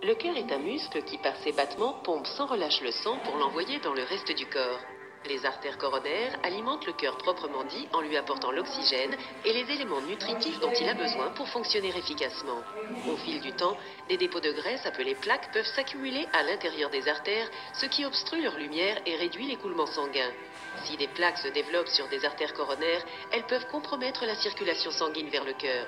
Le cœur est un muscle qui, par ses battements, pompe sans relâche le sang pour l'envoyer dans le reste du corps. Les artères coronaires alimentent le cœur proprement dit en lui apportant l'oxygène et les éléments nutritifs dont il a besoin pour fonctionner efficacement. Au fil du temps, des dépôts de graisse appelés plaques peuvent s'accumuler à l'intérieur des artères, ce qui obstrue leur lumière et réduit l'écoulement sanguin. Si des plaques se développent sur des artères coronaires, elles peuvent compromettre la circulation sanguine vers le cœur.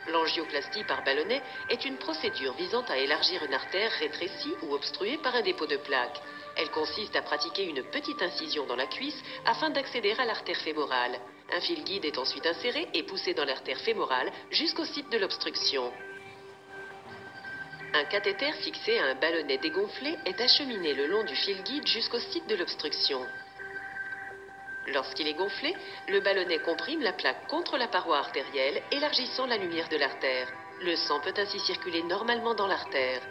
L'angioplastie par ballonnet est une procédure visant à élargir une artère rétrécie ou obstruée par un dépôt de plaques. Elle consiste à pratiquer une petite incision dans la cuisse afin d'accéder à l'artère fémorale. Un fil guide est ensuite inséré et poussé dans l'artère fémorale jusqu'au site de l'obstruction. Un cathéter fixé à un ballonnet dégonflé est acheminé le long du fil guide jusqu'au site de l'obstruction. Lorsqu'il est gonflé, le ballonnet comprime la plaque contre la paroi artérielle, élargissant la lumière de l'artère. Le sang peut ainsi circuler normalement dans l'artère.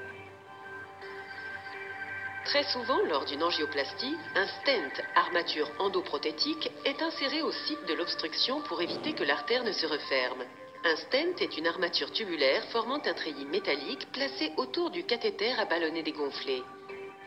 Très souvent, lors d'une angioplastie, un stent, armature endoprothétique, est inséré au site de l'obstruction pour éviter que l'artère ne se referme. Un stent est une armature tubulaire formant un treillis métallique placé autour du cathéter à ballonnet dégonflé.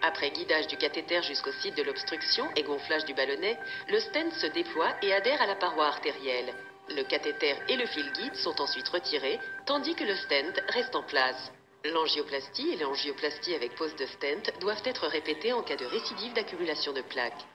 Après guidage du cathéter jusqu'au site de l'obstruction et gonflage du ballonnet, le stent se déploie et adhère à la paroi artérielle. Le cathéter et le fil guide sont ensuite retirés, tandis que le stent reste en place. L'angioplastie et l'angioplastie avec pose de stent doivent être répétées en cas de récidive d'accumulation de plaques.